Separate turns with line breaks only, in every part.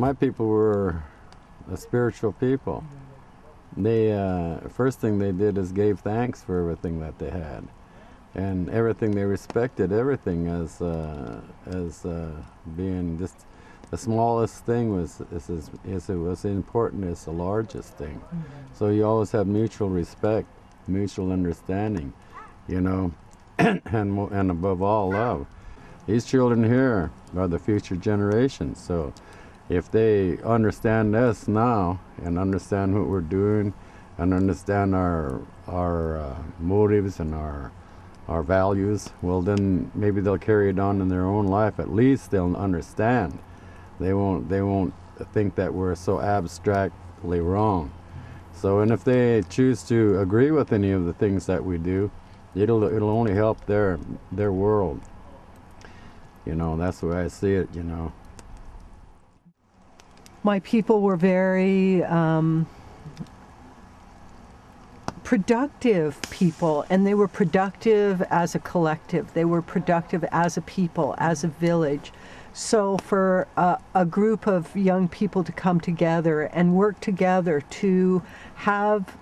my people were a spiritual people. They first thing they did is gave thanks for everything that they had, and everything they respected everything as being just the smallest thing was as it was important as the largest thing. So you always have mutual respect, mutual understanding, you know, and above all, love. These children here are the future generations, so if they understand us now and understand what we're doing and understand our motives and our values, well then maybe they'll carry it on in their own life. At least they'll understand. They won't think that we're so abstractly wrong. So, and if they choose to agree with any of the things that we do, it'll only help their world. You know, that's the way I see it, you know.
My people were very productive people, and they were productive as a collective. They were productive as a people, as a village. So for a group of young people to come together and work together to have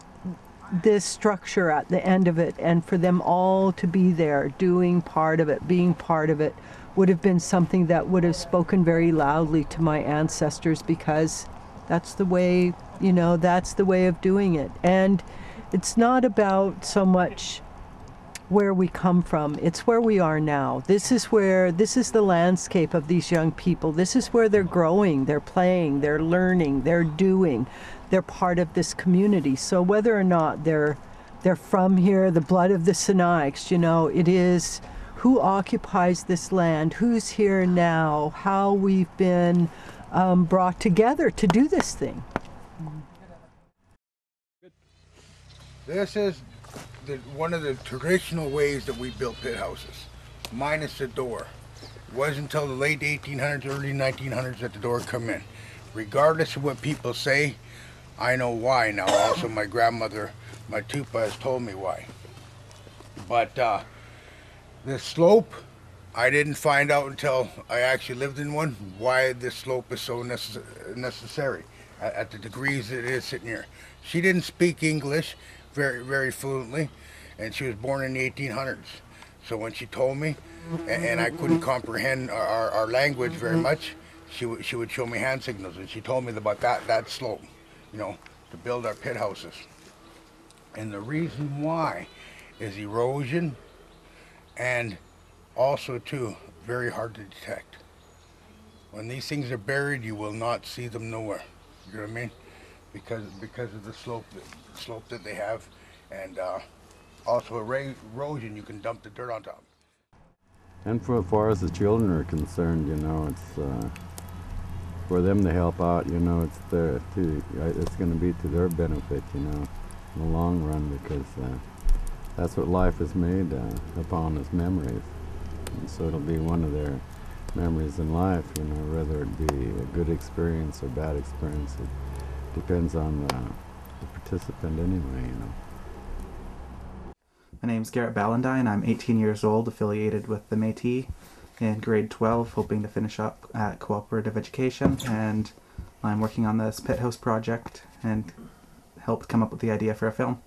this structure at the end of it, and for them all to be there, doing part of it, being part of it, would have been something that would have spoken very loudly to my ancestors, because that's the way, you know, that's the way of doing it. And it's not about so much where we come from, it's where we are now. This is the landscape of these young people. This is where they're growing, they're playing, they're learning, they're doing, they're part of this community. So whether or not they're from here, the blood of the Sinixt, you know, it is who occupies this land, who's here now, how we've been brought together to do this thing.
This is one of the traditional ways that we built pit houses, minus the door. It wasn't until the late 1800s, early 1900s that the door come in. Regardless of what people say, I know why now. Also, my grandmother, my tupa, has told me why. But the slope, I didn't find out until I actually lived in one, why this slope is so necessary at the degrees it is sitting here. She didn't speak English very fluently, and she was born in the 1800s. So when she told me, and I couldn't comprehend our language very much, she would show me hand signals, and she told me about that slope, you know, to build our pit houses. And the reason why is erosion, and also too, very hard to detect. When these things are buried, you will not see them nowhere. You know what I mean? Because of the slope that they have, and also erosion, you can dump the dirt on top.
And for as far as the children are concerned, you know, it's for them to help out. You know, it's going to be to their benefit, you know, in the long run, because that's what life is made upon, is memories. And so it'll be one of their memories in life, you know, whether it be a good experience or bad experience. It depends on the participant anyway, you know.
My name's Garrett Ballandine. I'm 18 years old, affiliated with the Métis in grade 12, hoping to finish up at cooperative education, and I'm working on this pit house project and helped come up with the idea for a film.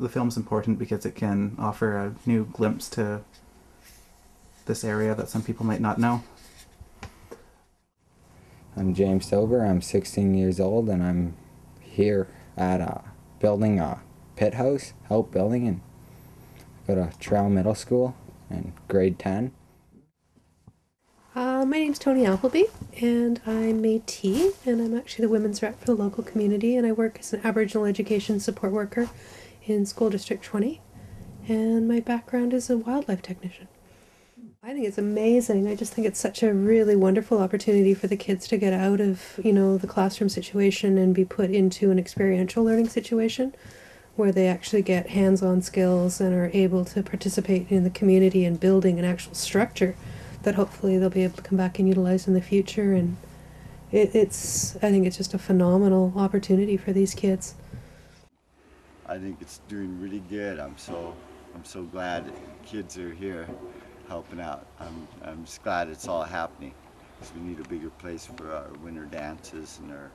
The film's important because it can offer a new glimpse to this area that some people might not know.
I'm James Silver. I'm 16 years old, and I'm here at building a pit house, help building, and go to Trail Middle School in grade 10.
My name's Tony Appleby, and I'm Métis, and I'm actually the women's rep for the local community, and I work as an Aboriginal education support worker in School District 20, and my background is a wildlife technician. I think it's amazing. I just think it's such a really wonderful opportunity for the kids to get out of, you know, the classroom situation and be put into an experiential learning situation where they actually get hands-on skills and are able to participate in the community and building an actual structure that hopefully they'll be able to come back and utilize in the future. And I think it's just a phenomenal opportunity for these kids.
I think it's doing really good. I'm so glad kids are here helping out. I'm just glad it's all happening. Because we need a bigger place for our winter dances and our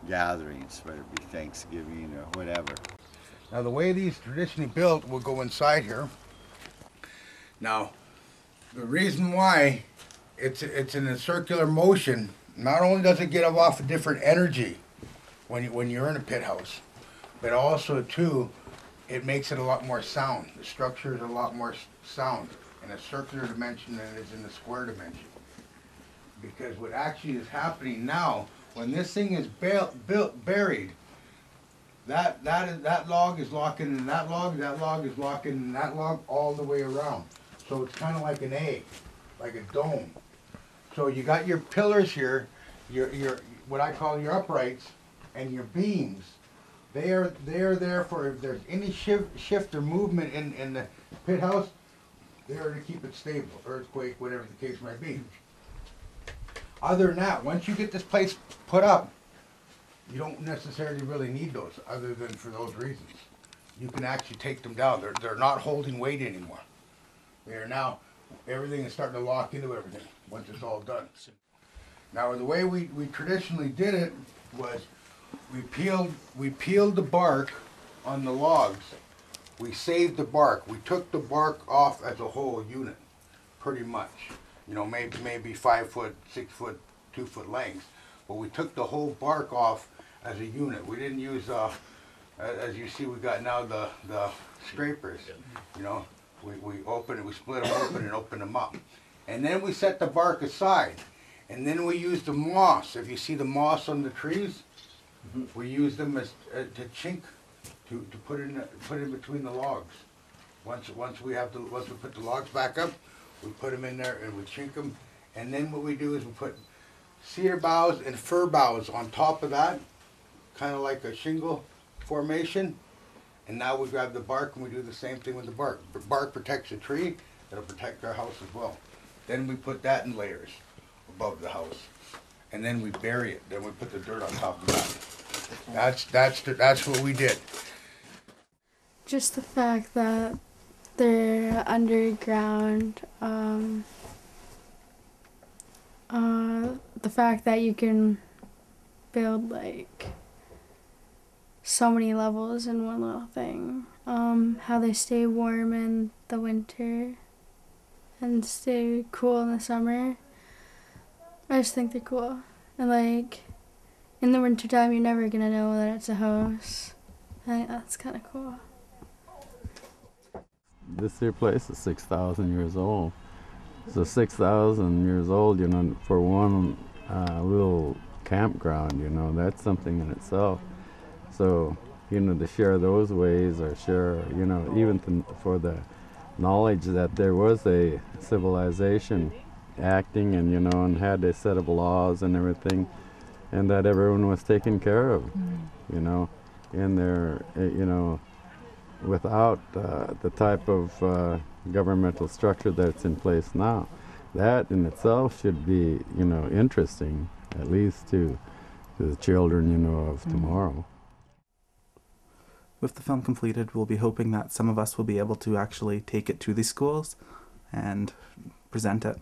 gatherings, whether it be Thanksgiving or whatever.
Now the way these traditionally built, we'll go inside here. Now, the reason why it's in a circular motion, not only does it get off a different energy when you're in a pit house, but also too, it makes it a lot more sound. The structure is a lot more sound in a circular dimension than it is in the square dimension. Because what actually is happening now, when this thing is buried, that log is locking in that log is locking in that log all the way around. So it's kind of like an egg, like a dome. So you got your pillars here, your what I call your uprights, and your beams. They are there for if there's any shift or movement in the pit house, they are to keep it stable, earthquake, whatever the case might be. Other than that, once you get this place put up, you don't necessarily really need those, other than for those reasons. You can actually take them down. They're not holding weight anymore. They are now, everything is starting to lock into everything once it's all done. Now the way we traditionally did it was we peeled the bark on the logs. We saved the bark. We took the bark off as a whole unit, pretty much. You know, maybe 5 foot, 6 foot, 2 foot lengths. But we took the whole bark off as a unit. We didn't use, as you see, we got now the scrapers. You know, we open it, we split them open and open them up, and then we set the bark aside, and then we use the moss. If you see the moss on the trees, we use them as to chink, to put in between the logs. Once we put the logs back up, we put them in there and we chink them, and then what we do is we put cedar boughs and fir boughs on top of that, kind of like a shingle formation. And now we grab the bark and we do the same thing with the bark. The bark protects the tree, it'll protect our house as well. Then we put that in layers above the house, and then we bury it. Then we put the dirt on top of that. That's what we did.
Just the fact that they're underground, the fact that you can build like so many levels in one little thing, how they stay warm in the winter and stay cool in the summer. I just think they're cool. And like in the wintertime, you're never gonna know that it's a house. I think that's kind of cool.
This here place is 6,000 years old. So 6,000 years old, you know, for one little campground, you know, that's something in itself. So, you know, to share those ways, or share, you know, even for the knowledge that there was a civilization acting, and, you know, and had a set of laws and everything, and that everyone was taken care of, you know, in their, you know, without the type of governmental structure that's in place now. That in itself should be, you know, interesting, at least to the children, you know, of tomorrow.
With the film completed, we'll be hoping that some of us will be able to actually take it to these schools and present it.